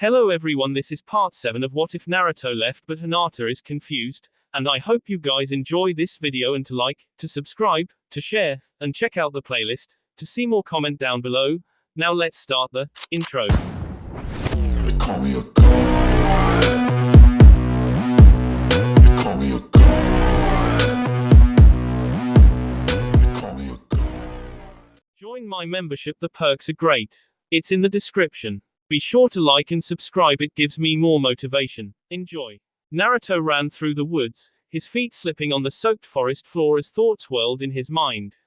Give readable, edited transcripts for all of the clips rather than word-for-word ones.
Hello everyone, this is part 7 of What If Naruto Left But Hinata Is Confused, and I hope you guys enjoy this video and to like, to subscribe, to share, and check out the playlist, to see more comment down below. Now let's start the intro. They call me a god. They call me a god. They call me a god. Join my membership, the perks are great. It's in the description. Be sure to like and subscribe, it gives me more motivation. Enjoy. Naruto ran through the woods, his feet slipping on the soaked forest floor as thoughts whirled in his mind.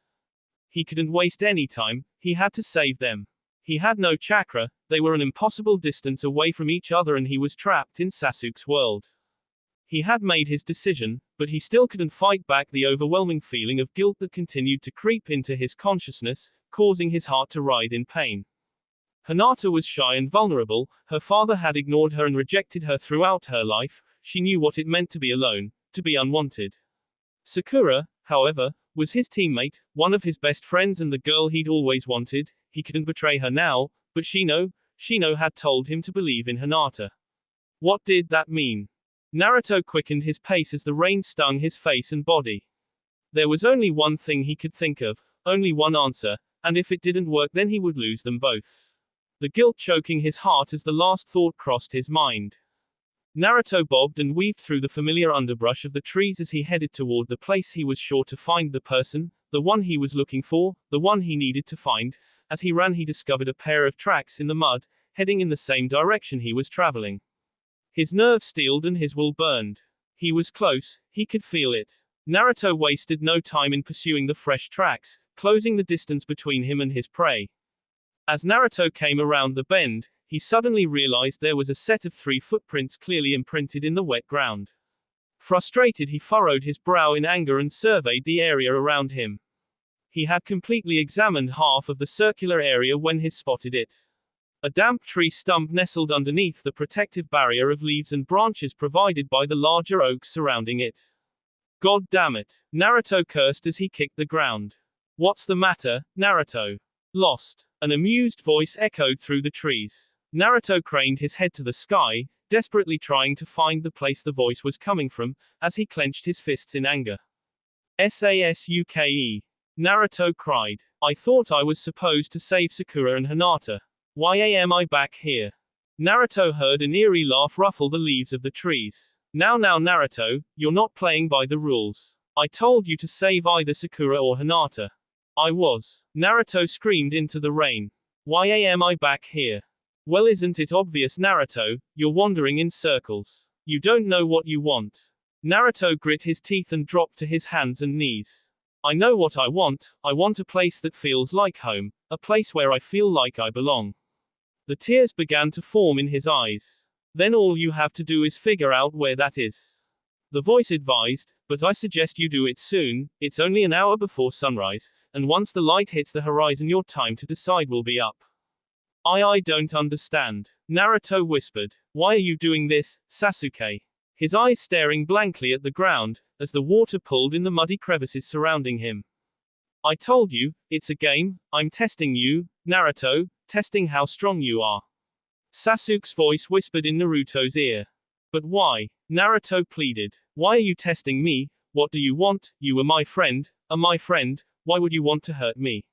He couldn't waste any time, he had to save them. He had no chakra, they were an impossible distance away from each other and he was trapped in Sasuke's world. He had made his decision, but he still couldn't fight back the overwhelming feeling of guilt that continued to creep into his consciousness, causing his heart to writhe in pain. Hinata was shy and vulnerable, her father had ignored her and rejected her throughout her life, she knew what it meant to be alone, to be unwanted. Sakura, however, was his teammate, one of his best friends and the girl he'd always wanted. He couldn't betray her now, but Shino had told him to believe in Hinata. What did that mean? Naruto quickened his pace as the rain stung his face and body. There was only one thing he could think of, only one answer, and if it didn't work then he would lose them both. The guilt choking his heart as the last thought crossed his mind. Naruto bobbed and weaved through the familiar underbrush of the trees as he headed toward the place he was sure to find the person, the one he was looking for, the one he needed to find. As he ran he discovered a pair of tracks in the mud, heading in the same direction he was traveling. His nerves steeled and his will burned. He was close, he could feel it. Naruto wasted no time in pursuing the fresh tracks, closing the distance between him and his prey. As Naruto came around the bend, he suddenly realized there was a set of 3 footprints clearly imprinted in the wet ground. Frustrated, he furrowed his brow in anger and surveyed the area around him. He had completely examined half of the circular area when he spotted it. A damp tree stump nestled underneath the protective barrier of leaves and branches provided by the larger oaks surrounding it. God damn it! Naruto cursed as he kicked the ground. What's the matter, Naruto? Lost? An amused voice echoed through the trees. Naruto craned his head to the sky, desperately trying to find the place the voice was coming from, as he clenched his fists in anger. Sasuke! Naruto cried. I thought I was supposed to save Sakura and Hinata. Why am I back here? Naruto heard an eerie laugh ruffle the leaves of the trees. Now Naruto, you're not playing by the rules. I told you to save either Sakura or Hinata. I was. Naruto screamed into the rain. Why am I back here? Well, isn't it obvious, Naruto? You're wandering in circles. You don't know what you want. Naruto grit his teeth and dropped to his hands and knees. I know what I want a place that feels like home, a place where I feel like I belong. The tears began to form in his eyes. Then all you have to do is figure out where that is. The voice advised, but I suggest you do it soon, it's only an hour before sunrise, and once the light hits the horizon your time to decide will be up. I don't understand. Naruto whispered. Why are you doing this, Sasuke? His eyes staring blankly at the ground, as the water pulled in the muddy crevices surrounding him. I told you, it's a game, I'm testing you, Naruto, testing how strong you are. Sasuke's voice whispered in Naruto's ear. But why? Naruto pleaded. Why are you testing me? What do you want? You were my friend, my friend, why would you want to hurt me?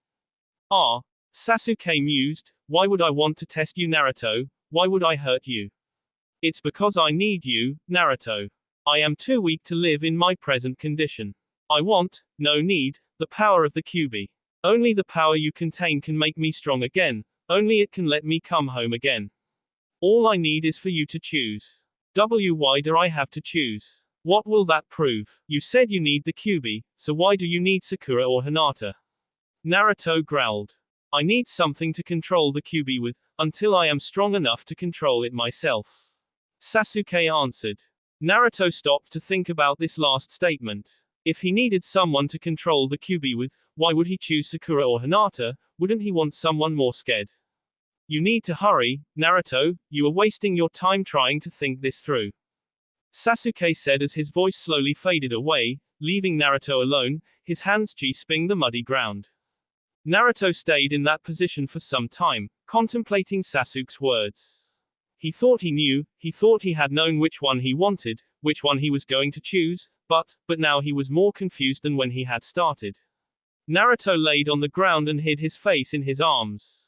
Sasuke mused, why would I want to test you, Naruto? Why would I hurt you? It's because I need you, Naruto. I am too weak to live in my present condition. I want, no need, the power of the Kyuubi. Only the power you contain can make me strong again, only it can let me come home again. All I need is for you to choose. Why do I have to choose? What will that prove? You said you need the Kyuubi, so why do you need Sakura or Hinata? Naruto growled. I need something to control the Kyuubi with, until I am strong enough to control it myself. Sasuke answered. Naruto stopped to think about this last statement. If he needed someone to control the Kyuubi with, why would he choose Sakura or Hinata? Wouldn't he want someone more scared? You need to hurry, Naruto, you are wasting your time trying to think this through. Sasuke said as his voice slowly faded away, leaving Naruto alone, his hands grasping the muddy ground. Naruto stayed in that position for some time, contemplating Sasuke's words. He thought he knew, he thought he had known which one he wanted, which one he was going to choose, but now he was more confused than when he had started. Naruto laid on the ground and hid his face in his arms.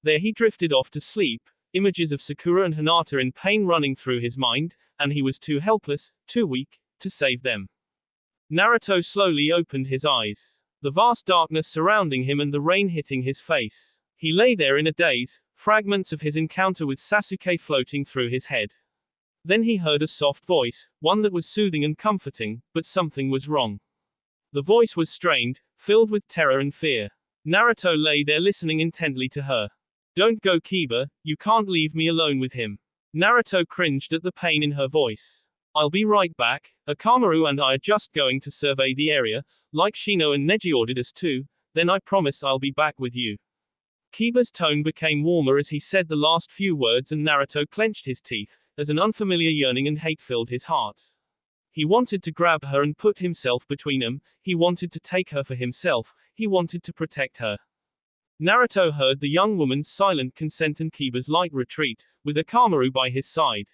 There he drifted off to sleep, images of Sakura and Hinata in pain running through his mind, and he was too helpless, too weak, to save them. Naruto slowly opened his eyes. The vast darkness surrounding him and the rain hitting his face. He lay there in a daze, fragments of his encounter with Sasuke floating through his head. Then he heard a soft voice, one that was soothing and comforting, but something was wrong. The voice was strained, filled with terror and fear. Naruto lay there listening intently to her. "Don't go, Kiba, you can't leave me alone with him." Naruto cringed at the pain in her voice. "I'll be right back. Akamaru and I are just going to survey the area, like Shino and Neji ordered us to, then I promise I'll be back with you." Kiba's tone became warmer as he said the last few words, and Naruto clenched his teeth, as an unfamiliar yearning and hate filled his heart. He wanted to grab her and put himself between them, he wanted to take her for himself, he wanted to protect her. Naruto heard the young woman's silent consent and Kiba's light retreat, with Akamaru by his side.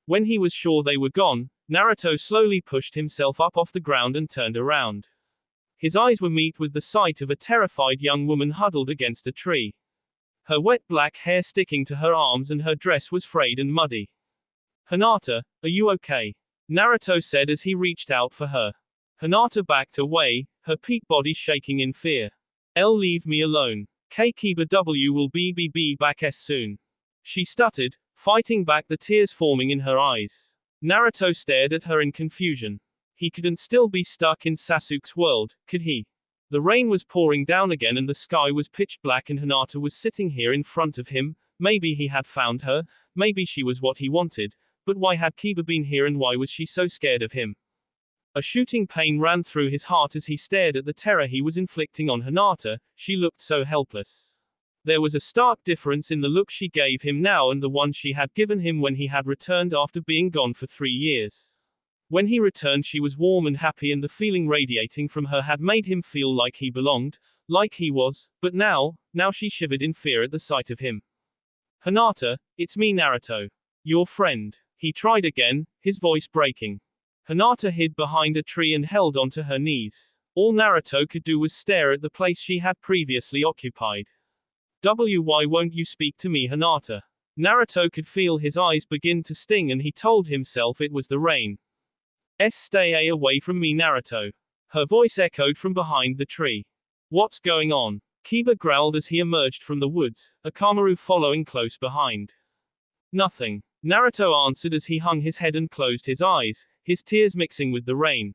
When he was sure they were gone, Naruto slowly pushed himself up off the ground and turned around. His eyes were met with the sight of a terrified young woman huddled against a tree. Her wet black hair sticking to her arms and her dress was frayed and muddy. "Hinata, are you okay?" Naruto said as he reached out for her. Hinata backed away, her peak body shaking in fear. Leave me alone. Kiba W will be back soon." She stuttered, fighting back the tears forming in her eyes. Naruto stared at her in confusion. He couldn't still be stuck in Sasuke's world, could he? The rain was pouring down again and the sky was pitch black and Hinata was sitting here in front of him. Maybe he had found her, maybe she was what he wanted, but why had Kiba been here and why was she so scared of him? A shooting pain ran through his heart as he stared at the terror he was inflicting on Hinata. She looked so helpless. There was a stark difference in the look she gave him now and the one she had given him when he had returned after being gone for 3 years. When he returned she was warm and happy and the feeling radiating from her had made him feel like he belonged, like he was, but now she shivered in fear at the sight of him. "Hinata, it's me Naruto. Your friend." He tried again, his voice breaking. Hinata hid behind a tree and held onto her knees. All Naruto could do was stare at the place she had previously occupied. "Why won't you speak to me, Hinata?" Naruto could feel his eyes begin to sting and he told himself it was the rain. Stay away from me Naruto. Her voice echoed from behind the tree. "What's going on?" Kiba growled as he emerged from the woods, Akamaru following close behind. "Nothing," Naruto answered as he hung his head and closed his eyes, his tears mixing with the rain.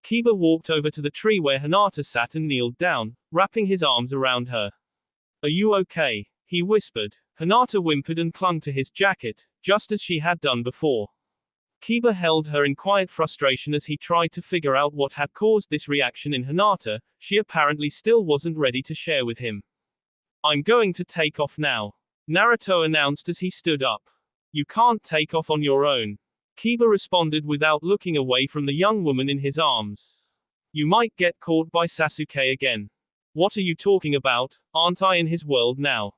Kiba walked over to the tree where Hinata sat and kneeled down, wrapping his arms around her. "Are you okay?" he whispered. Hinata whimpered and clung to his jacket, just as she had done before. Kiba held her in quiet frustration as he tried to figure out what had caused this reaction in Hinata. She apparently still wasn't ready to share with him. "I'm going to take off now," Naruto announced as he stood up. "You can't take off on your own," Kiba responded without looking away from the young woman in his arms. "You might get caught by Sasuke again." "What are you talking about? Aren't I in his world now?"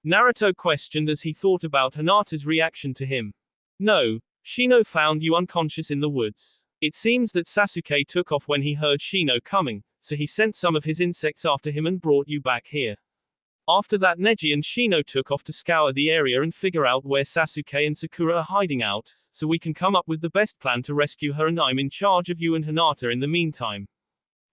Naruto questioned as he thought about Hinata's reaction to him. "No. Shino found you unconscious in the woods. It seems that Sasuke took off when he heard Shino coming, so he sent some of his insects after him and brought you back here. After that Neji and Shino took off to scour the area and figure out where Sasuke and Sakura are hiding out, so we can come up with the best plan to rescue her and I'm in charge of you and Hinata in the meantime,"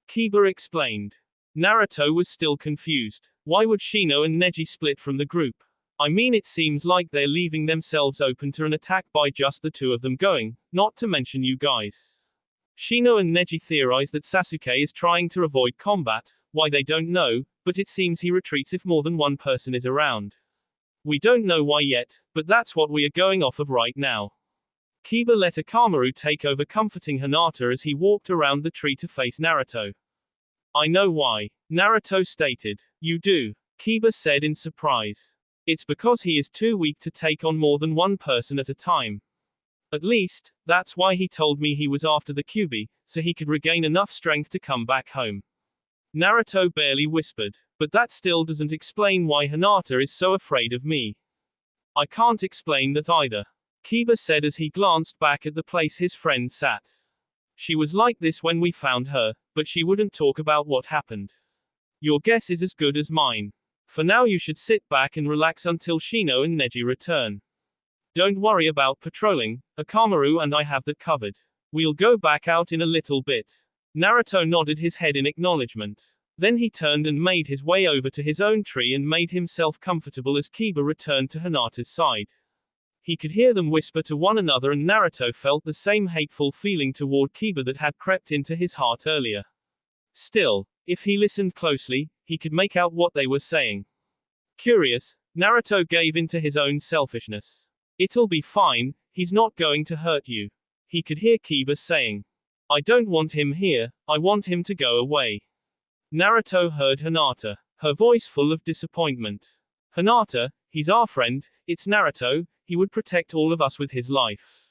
Kiba explained. Naruto was still confused. Why would Shino and Neji split from the group? I mean, it seems like they're leaving themselves open to an attack by just the two of them going, not to mention you guys. Shino and Neji theorize that Sasuke is trying to avoid combat, why they don't know, but it seems he retreats if more than one person is around. We don't know why yet, but that's what we are going off of right now. Kiba let Akamaru take over comforting Hinata as he walked around the tree to face Naruto. "I know why," Naruto stated. "You do?" Kiba said in surprise. "It's because he is too weak to take on more than one person at a time. At least, that's why he told me he was after the Kyuubi, so he could regain enough strength to come back home." Naruto barely whispered. "But that still doesn't explain why Hinata is so afraid of me." I can't explain that either. Kiba said as he glanced back at the place his friend sat. She was like this when we found her, but she wouldn't talk about what happened. Your guess is as good as mine. For now you should sit back and relax until Shino and Neji return. Don't worry about patrolling, Akamaru and I have that covered. We'll go back out in a little bit. Naruto nodded his head in acknowledgement. Then he turned and made his way over to his own tree and made himself comfortable as Kiba returned to Hinata's side. He could hear them whisper to one another and Naruto felt the same hateful feeling toward Kiba that had crept into his heart earlier. Still, if he listened closely, he could make out what they were saying. Curious, Naruto gave in to his own selfishness. It'll be fine, he's not going to hurt you. He could hear Kiba saying. I don't want him here, I want him to go away. Naruto heard Hinata, her voice full of disappointment. Hinata, he's our friend, it's Naruto, he would protect all of us with his life.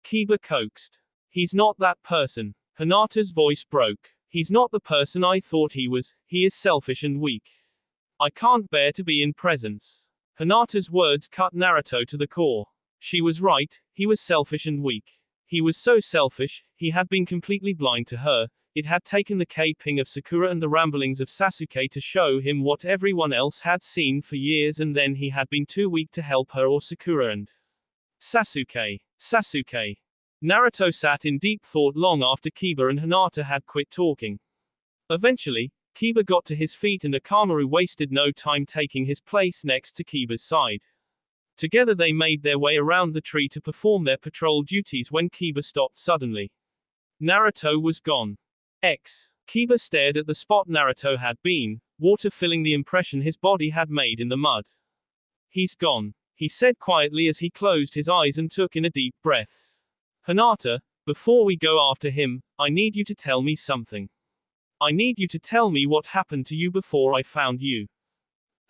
Kiba coaxed. He's not that person. Hinata's voice broke. He's not the person I thought he was, he is selfish and weak. I can't bear to be in presence. Hinata's words cut Naruto to the core. She was right, he was selfish and weak. He was so selfish, he had been completely blind to her. It had taken the keeping of Sakura and the ramblings of Sasuke to show him what everyone else had seen for years, and then he had been too weak to help her or Sakura and Sasuke. Sasuke. Naruto sat in deep thought long after Kiba and Hinata had quit talking. Eventually, Kiba got to his feet and Akamaru wasted no time taking his place next to Kiba's side. Together they made their way around the tree to perform their patrol duties when Kiba stopped suddenly. Naruto was gone. Kiba stared at the spot Naruto had been, water filling the impression his body had made in the mud. He's gone, he said quietly as he closed his eyes and took in a deep breath. Hinata, before we go after him, I need you to tell me something. I need you to tell me what happened to you before I found you.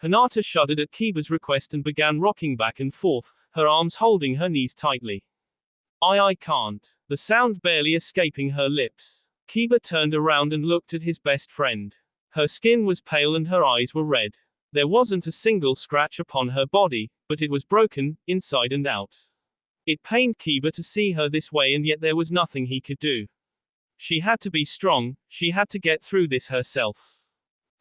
Hinata shuddered at Kiba's request and began rocking back and forth, her arms holding her knees tightly. I can't. The sound barely escaping her lips. Kiba turned around and looked at his best friend. Her skin was pale and her eyes were red. There wasn't a single scratch upon her body, but it was broken, inside and out. It pained Kiba to see her this way, and yet there was nothing he could do. She had to be strong, she had to get through this herself.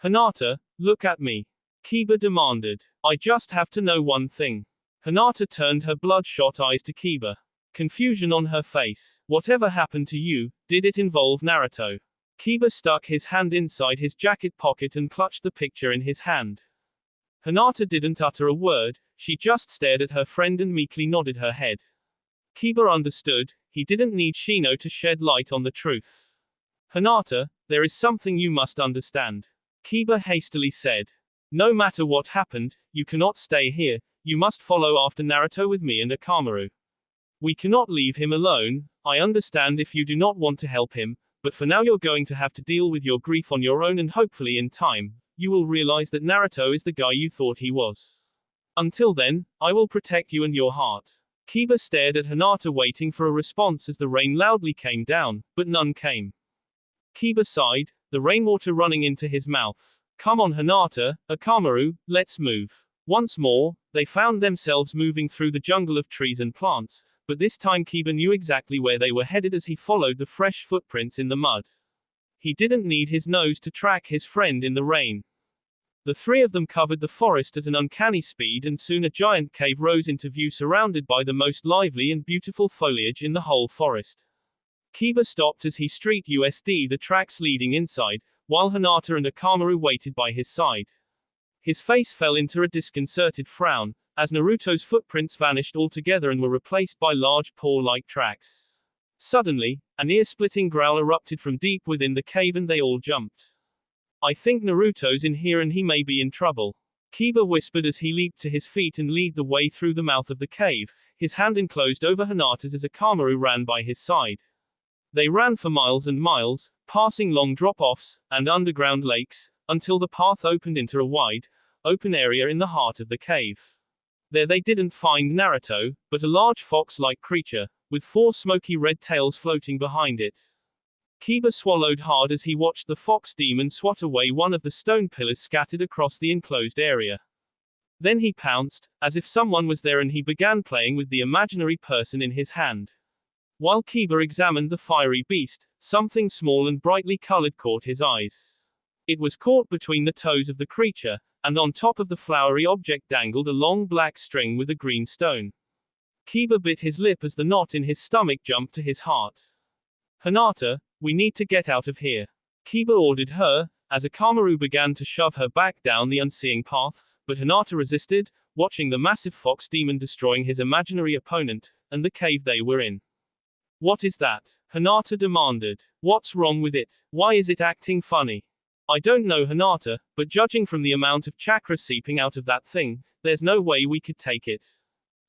Hinata, look at me. Kiba demanded. I just have to know one thing. Hinata turned her bloodshot eyes to Kiba. Confusion on her face. Whatever happened to you, did it involve Naruto? Kiba stuck his hand inside his jacket pocket and clutched the picture in his hand. Hinata didn't utter a word, she just stared at her friend and meekly nodded her head. Kiba understood, he didn't need Shino to shed light on the truth. Hinata, there is something you must understand. Kiba hastily said. No matter what happened, you cannot stay here, you must follow after Naruto with me and Akamaru. We cannot leave him alone. I understand if you do not want to help him, but for now you're going to have to deal with your grief on your own, and hopefully in time, you will realize that Naruto is the guy you thought he was. Until then, I will protect you and your heart. Kiba stared at Hinata waiting for a response as the rain loudly came down, but none came. Kiba sighed, the rainwater running into his mouth. Come on Hinata, Akamaru, let's move. Once more, they found themselves moving through the jungle of trees and plants, but this time Kiba knew exactly where they were headed as he followed the fresh footprints in the mud. He didn't need his nose to track his friend in the rain. The three of them covered the forest at an uncanny speed, and soon a giant cave rose into view surrounded by the most lively and beautiful foliage in the whole forest. Kiba stopped as he street USD the tracks leading inside, while Hinata and Akamaru waited by his side. His face fell into a disconcerted frown, as Naruto's footprints vanished altogether and were replaced by large paw-like tracks. Suddenly, an ear-splitting growl erupted from deep within the cave and they all jumped. I think Naruto's in here and he may be in trouble. Kiba whispered as he leaped to his feet and led the way through the mouth of the cave, his hand enclosed over Hinata's as Akamaru ran by his side. They ran for miles and miles, passing long drop-offs, and underground lakes, until the path opened into a wide, open area in the heart of the cave. There they didn't find Naruto, but a large fox-like creature, with 4 smoky red tails floating behind it. Kiba swallowed hard as he watched the fox demon swat away one of the stone pillars scattered across the enclosed area. Then he pounced, as if someone was there, and he began playing with the imaginary person in his hand. While Kiba examined the fiery beast, something small and brightly colored caught his eyes. It was caught between the toes of the creature, and on top of the flowery object dangled a long black string with a green stone. Kiba bit his lip as the knot in his stomach jumped to his heart. Hinata, we need to get out of here. Kiba ordered her, as Akamaru began to shove her back down the unseeing path, but Hinata resisted, watching the massive fox demon destroying his imaginary opponent, and the cave they were in. What is that? Hinata demanded. What's wrong with it? Why is it acting funny? I don't know, Hinata, but judging from the amount of chakra seeping out of that thing, there's no way we could take it.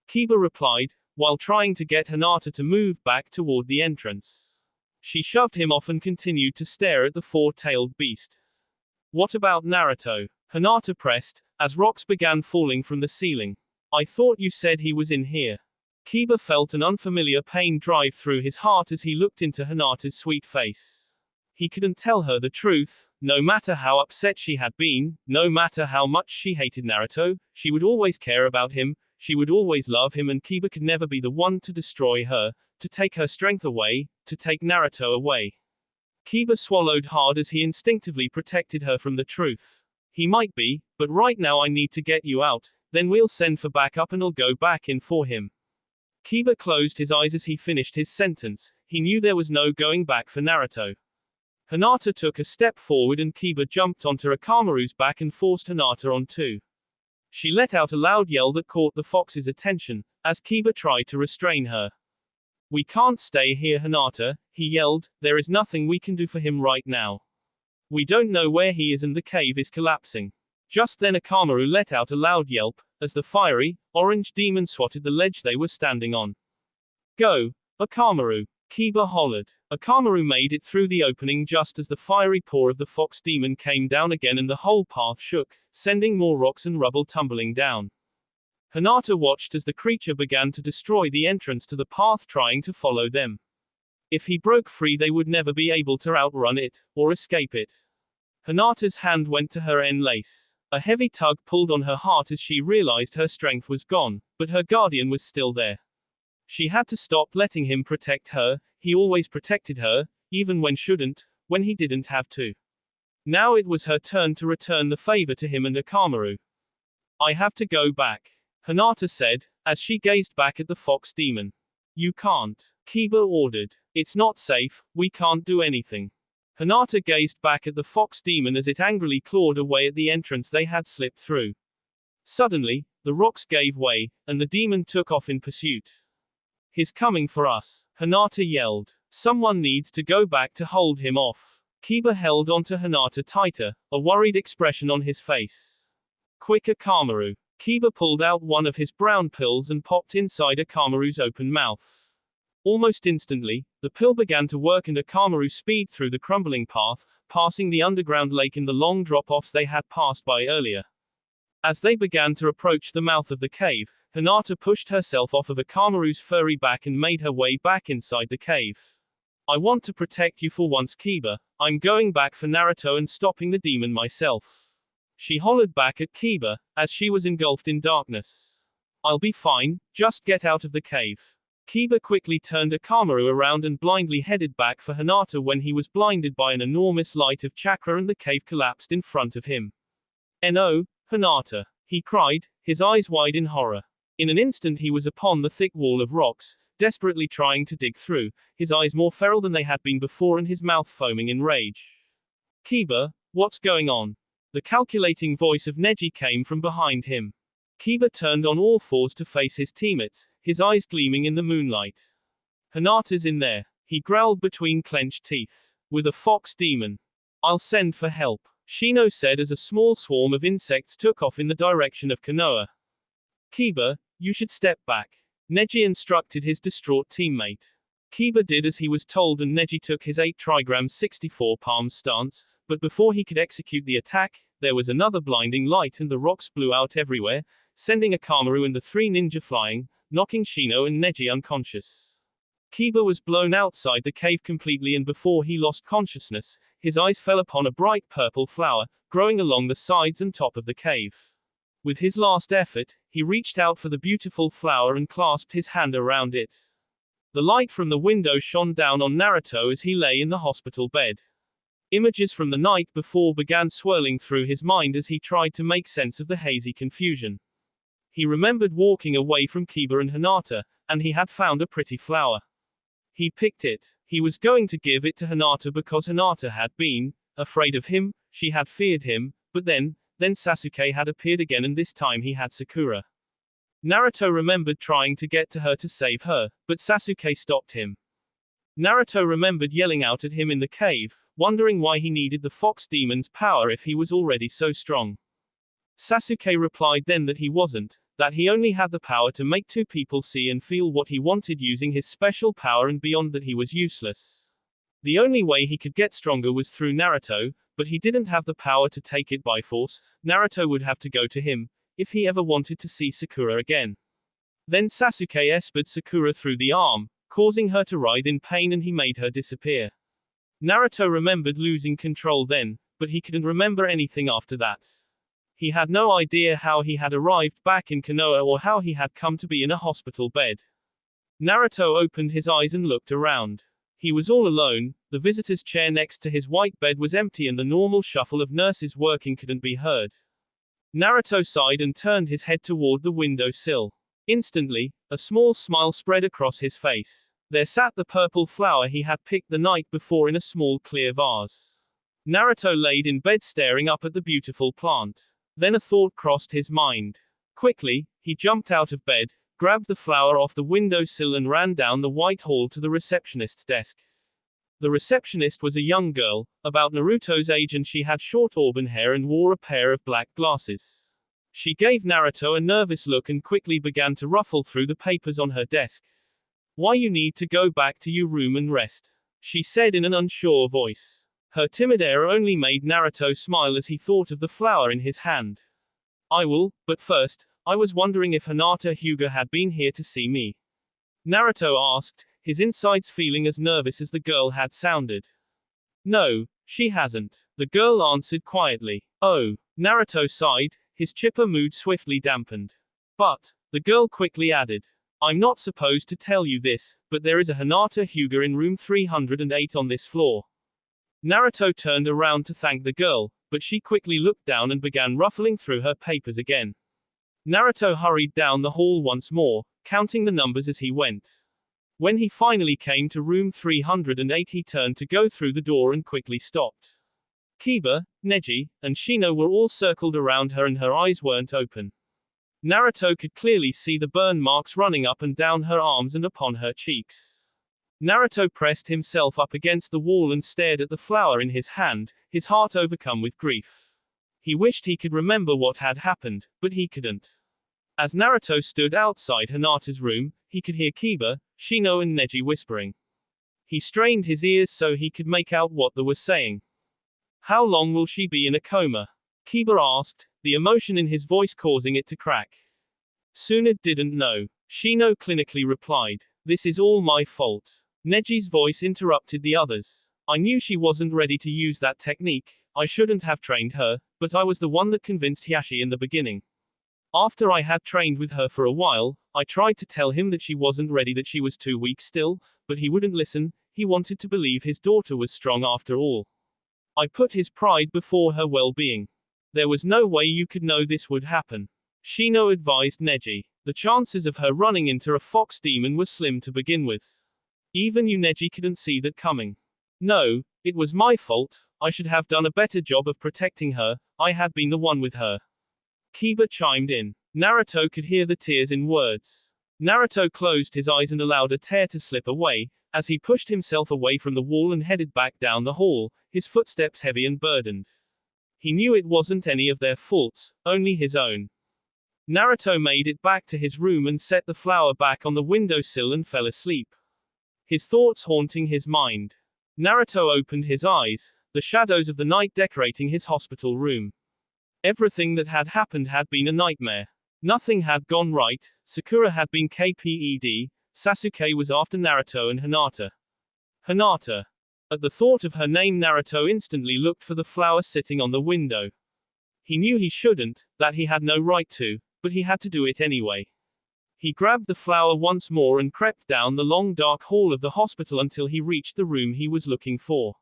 Kiba replied, while trying to get Hinata to move back toward the entrance. She shoved him off and continued to stare at the four-tailed beast. What about Naruto? Hinata pressed, as rocks began falling from the ceiling. I thought you said he was in here. Kiba felt an unfamiliar pain drive through his heart as he looked into Hinata's sweet face. He couldn't tell her the truth. No matter how upset she had been, no matter how much she hated Naruto, she would always care about him, she would always love him, and Kiba could never be the one to destroy her, to take her strength away, to take Naruto away. Kiba swallowed hard as he instinctively protected her from the truth. He might be, but right now I need to get you out, then we'll send for backup and I'll go back in for him. Kiba closed his eyes as he finished his sentence. He knew there was no going back for Naruto. Hinata took a step forward and Kiba jumped onto Akamaru's back and forced Hinata on too. She let out a loud yell that caught the fox's attention, as Kiba tried to restrain her. We can't stay here, Hinata, he yelled, there is nothing we can do for him right now. We don't know where he is and the cave is collapsing. Just then Akamaru let out a loud yelp, as the fiery, orange demon swatted the ledge they were standing on. Go, Akamaru! Kiba hollered. Akamaru made it through the opening just as the fiery paw of the fox demon came down again and the whole path shook, sending more rocks and rubble tumbling down. Hinata watched as the creature began to destroy the entrance to the path, trying to follow them. If he broke free they would never be able to outrun it, or escape it. Hinata's hand went to her lace. A heavy tug pulled on her heart as she realized her strength was gone, but her guardian was still there. She had to stop letting him protect her. He always protected her, even when he didn't have to. Now it was her turn to return the favor to him and Akamaru. I have to go back, Hinata said, as she gazed back at the fox demon. You can't, Kiba ordered. It's not safe, we can't do anything. Hinata gazed back at the fox demon as it angrily clawed away at the entrance they had slipped through. Suddenly, the rocks gave way, and the demon took off in pursuit. He's coming for us, Hinata yelled. Someone needs to go back to hold him off. Kiba held onto Hinata tighter, a worried expression on his face. Quick, Akamaru. Kiba pulled out one of his brown pills and popped inside Akamaru's open mouth. Almost instantly, the pill began to work and Akamaru speed through the crumbling path, passing the underground lake and the long drop-offs they had passed by earlier. As they began to approach the mouth of the cave, Hinata pushed herself off of Akamaru's furry back and made her way back inside the cave. I want to protect you for once, Kiba. I'm going back for Naruto and stopping the demon myself. She hollered back at Kiba, as she was engulfed in darkness. I'll be fine, just get out of the cave. Kiba quickly turned Akamaru around and blindly headed back for Hinata when he was blinded by an enormous light of chakra and the cave collapsed in front of him. No, Hinata! He cried, his eyes wide in horror. In an instant he was upon the thick wall of rocks, desperately trying to dig through, his eyes more feral than they had been before and his mouth foaming in rage. Kiba, what's going on? The calculating voice of Neji came from behind him. Kiba turned on all fours to face his teammates, his eyes gleaming in the moonlight. Hinata's in there, he growled between clenched teeth. With a fox demon. I'll send for help, Shino said as a small swarm of insects took off in the direction of Konoha. Kiba, you should step back, Neji instructed his distraught teammate. Kiba did as he was told and Neji took his 8 trigram 64 palm stance, but before he could execute the attack, there was another blinding light and the rocks blew out everywhere, sending Akamaru and the 3 ninja flying, knocking Shino and Neji unconscious. Kiba was blown outside the cave completely and before he lost consciousness, his eyes fell upon a bright purple flower, growing along the sides and top of the cave. With his last effort, he reached out for the beautiful flower and clasped his hand around it. The light from the window shone down on Naruto as he lay in the hospital bed. Images from the night before began swirling through his mind as he tried to make sense of the hazy confusion. He remembered walking away from Kiba and Hinata, and he had found a pretty flower. He picked it. He was going to give it to Hinata because Hinata had been afraid of him, she had feared him, but then Sasuke had appeared again and this time he had Sakura. Naruto remembered trying to get to her to save her, but Sasuke stopped him. Naruto remembered yelling out at him in the cave, wondering why he needed the fox demon's power if he was already so strong. Sasuke replied then that he wasn't, that he only had the power to make two people see and feel what he wanted using his special power, and beyond that he was useless. The only way he could get stronger was through Naruto, but he didn't have the power to take it by force. Naruto would have to go to him, if he ever wanted to see Sakura again. Then Sasuke espered Sakura through the arm, causing her to writhe in pain, and he made her disappear. Naruto remembered losing control then, but he couldn't remember anything after that. He had no idea how he had arrived back in Konoha or how he had come to be in a hospital bed. Naruto opened his eyes and looked around. He was all alone, the visitor's chair next to his white bed was empty and the normal shuffle of nurses working couldn't be heard. Naruto sighed and turned his head toward the window sill. Instantly, a small smile spread across his face. There sat the purple flower he had picked the night before in a small clear vase. Naruto laid in bed staring up at the beautiful plant. Then a thought crossed his mind. Quickly, he jumped out of bed, grabbed the flower off the windowsill and ran down the white hall to the receptionist's desk. The receptionist was a young girl, about Naruto's age, and she had short auburn hair and wore a pair of black glasses. She gave Naruto a nervous look and quickly began to ruffle through the papers on her desk. "Why you need to go back to your room and rest," she said in an unsure voice. Her timid air only made Naruto smile as he thought of the flower in his hand. "I will, but first, I was wondering if Hinata Hyuga had been here to see me," Naruto asked, his insides feeling as nervous as the girl had sounded. "No, she hasn't," the girl answered quietly. "Oh," Naruto sighed, his chipper mood swiftly dampened. "But," the girl quickly added, "I'm not supposed to tell you this, but there is a Hinata Hyuga in room 308 on this floor." Naruto turned around to thank the girl, but she quickly looked down and began ruffling through her papers again. Naruto hurried down the hall once more, counting the numbers as he went. When he finally came to room 308, he turned to go through the door and quickly stopped. Kiba, Neji, and Shino were all circled around her and her eyes weren't open. Naruto could clearly see the burn marks running up and down her arms and upon her cheeks. Naruto pressed himself up against the wall and stared at the flower in his hand, his heart overcome with grief. He wished he could remember what had happened, but he couldn't. As Naruto stood outside Hinata's room, he could hear Kiba, Shino and Neji whispering. He strained his ears so he could make out what they were saying. "How long will she be in a coma?" Kiba asked, the emotion in his voice causing it to crack. "Suna didn't know," Shino clinically replied. "This is all my fault." Neji's voice interrupted the others. "I knew she wasn't ready to use that technique. I shouldn't have trained her, but I was the one that convinced Hiashi in the beginning. After I had trained with her for a while, I tried to tell him that she wasn't ready, that she was too weak still, but he wouldn't listen. He wanted to believe his daughter was strong after all. I put his pride before her well-being. There was no way you could know this would happen," Shino advised Neji. "The chances of her running into a fox demon were slim to begin with. Even you, Neji, couldn't see that coming." "No, it was my fault. I should have done a better job of protecting her. I had been the one with her," Kiba chimed in. Naruto could hear the tears in words. Naruto closed his eyes and allowed a tear to slip away, as he pushed himself away from the wall and headed back down the hall, his footsteps heavy and burdened. He knew it wasn't any of their faults, only his own. Naruto made it back to his room and set the flower back on the windowsill and fell asleep. His thoughts haunting his mind. Naruto opened his eyes, the shadows of the night decorating his hospital room. Everything that had happened had been a nightmare. Nothing had gone right, Sakura had been kped, Sasuke was after Naruto and Hinata. Hinata. At the thought of her name, Naruto instantly looked for the flower sitting on the window. He knew he shouldn't, that he had no right to, but he had to do it anyway. He grabbed the flower once more and crept down the long dark hall of the hospital until he reached the room he was looking for.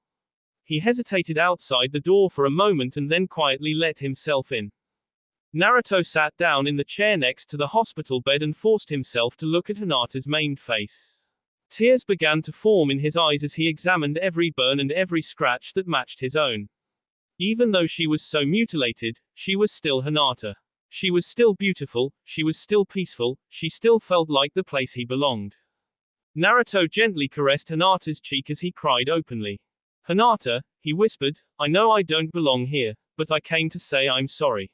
He hesitated outside the door for a moment and then quietly let himself in. Naruto sat down in the chair next to the hospital bed and forced himself to look at Hinata's maimed face. Tears began to form in his eyes as he examined every burn and every scratch that matched his own. Even though she was so mutilated, she was still Hinata. She was still beautiful, she was still peaceful, she still felt like the place he belonged. Naruto gently caressed Hinata's cheek as he cried openly. Hinata, he whispered, I know I don't belong here, but I came to say I'm sorry.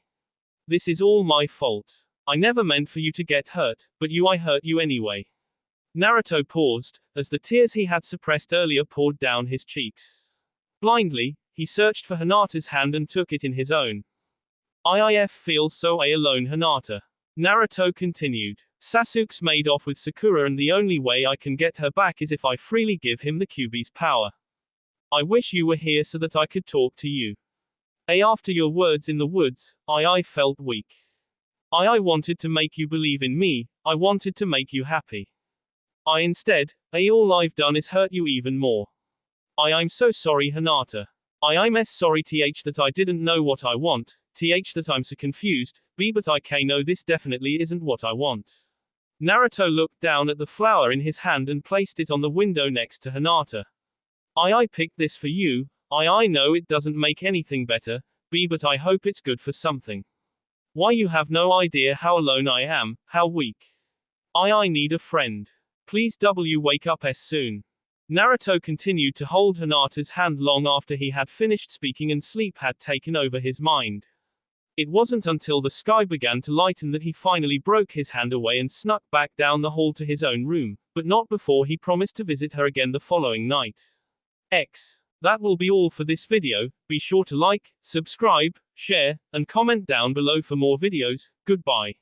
This is all my fault. I never meant for you to get hurt, but I hurt you anyway. Naruto paused, as the tears he had suppressed earlier poured down his cheeks. Blindly, he searched for Hinata's hand and took it in his own. I feel so alone, Hinata. Naruto continued. Sasuke's made off with Sakura and the only way I can get her back is if I freely give him the Kyuubi's power. I wish you were here so that I could talk to you. After your words in the woods, I felt weak. I wanted to make you believe in me, I wanted to make you happy. Instead, all I've done is hurt you even more. I'm so sorry, Hinata. I'm sorry that I didn't know what I want, that I'm so confused, but I know this definitely isn't what I want. Naruto looked down at the flower in his hand and placed it on the window next to Hinata. I picked this for you, I know it doesn't make anything better, but I hope it's good for something. Why you have no idea how alone I am, how weak. I need a friend. Please wake up soon. Naruto continued to hold Hinata's hand long after he had finished speaking and sleep had taken over his mind. It wasn't until the sky began to lighten that he finally broke his hand away and snuck back down the hall to his own room, but not before he promised to visit her again the following night. That will be all for this video. Be sure to like, subscribe, share, and comment down below for more videos. Goodbye.